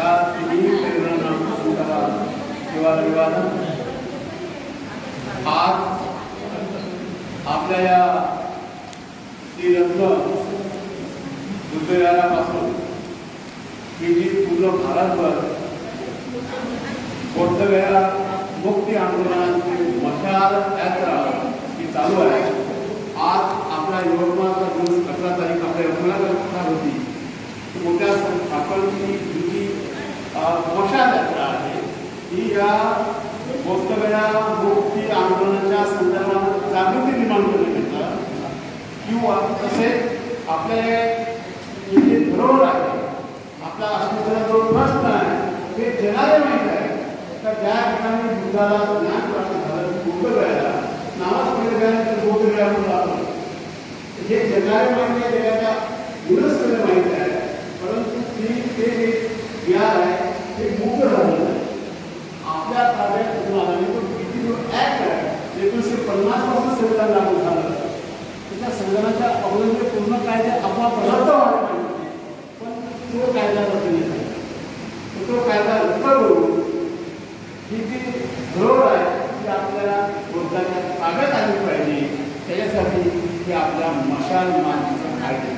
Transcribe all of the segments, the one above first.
तिन्ही परिणामांचा किंवा आज आपल्या या श्रीरत्न दुर्दैवापासून ही जी पूर्ण भारतभर बौद्धगया मुक्ती आंदोलनाची मशाल यात्रा ही चालू आहे। आज आपल्या यवतमाळचा दिवस 18 तारीख आपल्या यवतमाळला होती। मोठ्या आपणची जी मशाल यात्रा आहे ही या बौद्धगया मुक्ती आंदोलनाच्या संदर्भात जागृती निर्माण करण्याकरिता किंवा तसेच आपल्या जे धरोहर आहे आपला अस्मितेचा जो प्रश्न आहे हे जगाला माहीत आहे तर ज्या ठिकाणी बुद्धाला ज्ञान प्राप्त झालं बौद्धगयाला नावाच केलं गेल्यानंतर बौद्धगया म्हणून आपण हे जगाला माहिती आहे जगाच्या युनेस्कोला माहिती आहे परंतु ते जे ज्ञान आहे ते मुक्त झालेलं आहे आपल्या ताब्यात कुठून आला नाही पण किती जो ॲक्ट आहे 1950 पासून संविधान लागू झालं त्या संविधानाच्या अवलंबन पूर्ण कायदे आपोआप रद्द व्हायला पाहिजे पण तो कायदा रद्द नाही झाला तो कायदा रद्द करून ही जी धरोहर आहे ती आपल्याला बौद्धाच्या ताब्यात आली पाहिजे त्याच्यासाठी हे आपल्या मशाल मार्गाचा कायदा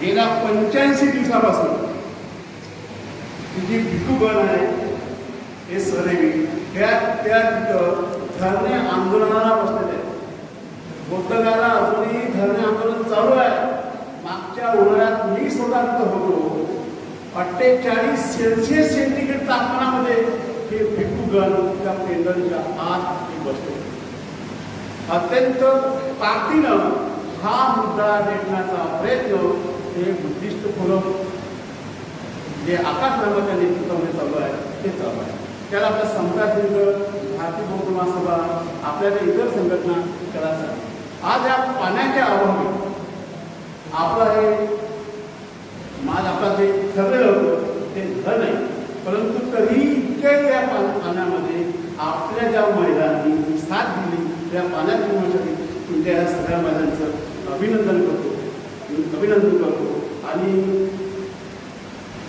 गेल्या 85 दिवसापासून ही जी भिक्खूगण आहे हे सहदेवी त्या तिथं धरणे आंदोलनाला बसलेले आहेत। बौद्धगयाला अजूनही धरणे आंदोलन चालू आहे। मागच्या उन्हाळ्यात मी स्वतः तिथं होतो 48 सेल्सिअस सेंटीग्रेड तापमानामध्ये हे भिक्खूगण त्या पेंडलच्या आत बसले अत्यंत ताकदीनं हा मुद्दा रेटण्याचा प्रयत्न हे बुद्धिस्ट फोरम जे आकाश नावाच्या नेतृत्वामध्ये चालू आहे ते चालू आहे। त्याला आपल्या समतासिंग भारतीय बौद्ध महासभा आपल्याला इतर संघटना त्याला आज या पाण्याच्या अभावी आपलं हे आपलं जे ठरलेलं होतं ते झालं नाही परंतु तरी इतक्या या पाण्यामध्ये आपल्या ज्या महिलांनी साथ दिली त्या पाण्यात ठेवण्यासाठी तुमच्या या सगळ्या महिलांचं अभिनंदन करतो आणि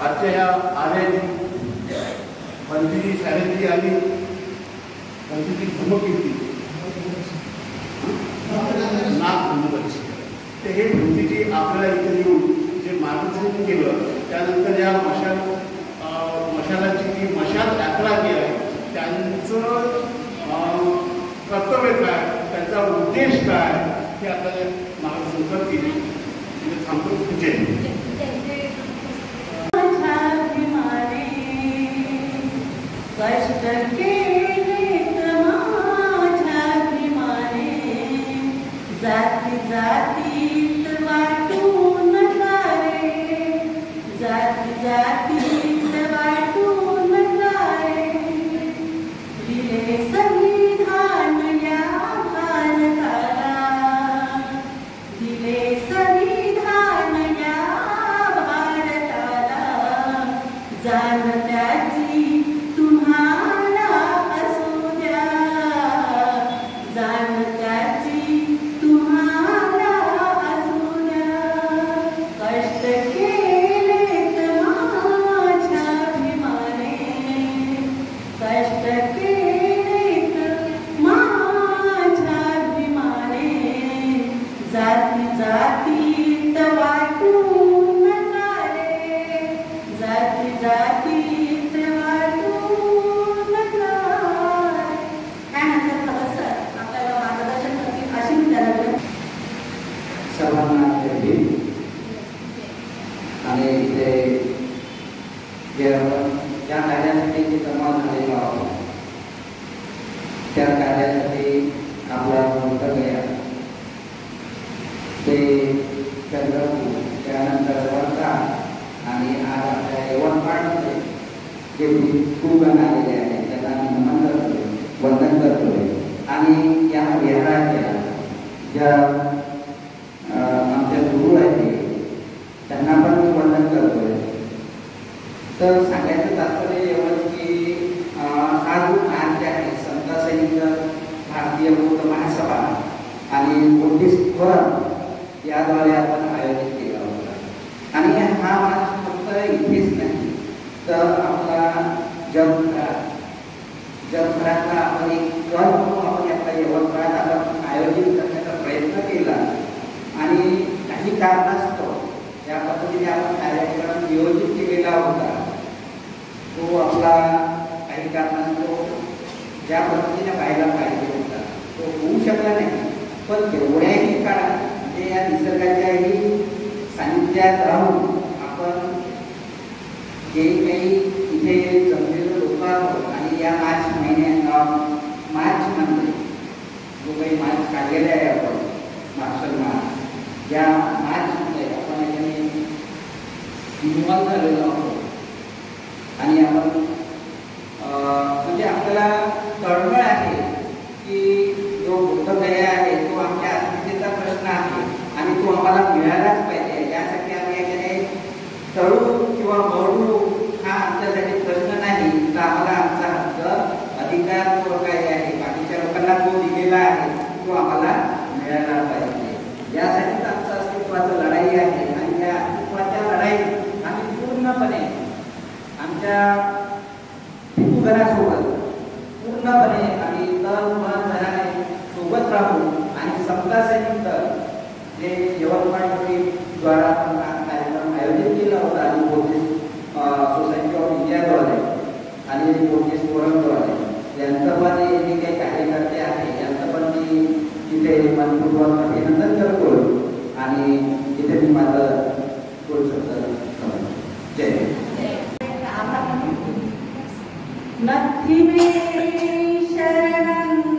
आजच्या या आल्याची बंदी शाळेची आणि बंदीची धमकीची नाक धमकाची ते हे धमकीची आपल्याला इथे येऊन जे मार्गदर्शन केलं त्यानंतर या मशालाची जी मशाल यात्रा जी आहे त्यांचं कर्तव्य काय त्यांचा उद्देश काय हे आपल्याला मार्गदर्शन करतील म्हणजे थांबतो जय कष्ट केले माझ्या प्रेमाने जाती जातीत वाटून रे जाती जातीत वाटून रे दिले संविधान या भारताला दिले संविधान या भारताला जाण त्याची तुम्हाला असू द्या जाण त्याची तुम्हाला असू द्या कष्ट केलेत माझ्या भीमाने कष्ट केलेत माझ्या भीमाने जाती जातीत वाटून रे जाती जातीत वाटून त्यानंतर सर आपल्याला मार्गदर्शन करतील अशी विचारले सर्वांना आणि इथे ज्या कार्यासाठी जे जमा झालेलो आहोत त्या कार्यासाठी आपला बौद्धगया ते चंद्रपूर त्यानंतर वर्धा आणि आज आपल्या यवतमाळमध्ये जे भिक्खूगण आलेले आहेत त्यांना मी नमन करतोय वंदन करतोय आणि या विहाराच्या ज्या आमच्या गुरु आहेत त्यांना पण मी वंदन करतोय। तर सांगायचं तात्पर्य एवढं की हा जो आज आहे समतासैनिक भारतीय बौद्ध महासभा आणि बुद्धिस्ट फोरम याद्वारे आपण आयोजित केला होता आणि हा मार्च फक्त इथेच नाही तर आपला जगभरातला आपण एक गट म्हणून आपण आपल्या यवतमाळात आपण आयोजित करण्याचा प्रयत्न केला आणि काही कारणास्तव या पद्धतीने आपण कार्यक्रम नियोजित केलेला होता तो आपला काही कारणास्तव ज्या पद्धतीने व्हायला पाहिजे होता तो होऊ शकला नाही. पण तेवढ्याही काळात म्हणजे या निसर्गाच्याही सानिध्यात राहून आपण जे काही इथे जमलेले लोक आहोत आणि या मार्च महिन्यामध्ये जो काही मार्च काढलेला आहे आपण मार्शल मार्च या मार्चमध्ये आपण याच्याने इन्व्हॉल्व झालेलो आहोत आणि आपण म्हणजे आपल्याला तळमळ आहे की जो बुद्धगया आहे तो आमच्या अस्मितेचा प्रश्न आहे आणि तो आम्हाला मिळालाच पाहिजे. यासाठी आम्ही याच्याने तळू किंवा मरू हा आमच्यासाठी प्रश्न नाही तर आम्हाला आमचा हक्क अधिकार जो काही आहे बाकीच्या लोकांना जो दिलेला आहे तो आम्हाला मिळाला पाहिजे. यासाठीच आमचं अस्तित्वाचं लढाई आहे आणि या अस्तित्वाच्या लढाईत आम्ही पूर्णपणे आमच्या घरासोबत पूर्णपणे आम्ही तन मन धनाने सोबत राहू आणि समता सैनिक जे यवतमाळ द्वारा आपण कार्यक्रम आयोजित केला होता आणि बोर्डिस सोसायटी ऑफ इंडियाद्वारे आणि बोर्डिस फोरमद्वारे यांचं पण जे काही कार्यकर्ते आहेत यांचं पण मी तिथे मनपूर्वक अभिनंदन करतो आणि तिथे मी माझं दोन शब्द जय नथी मे शरणं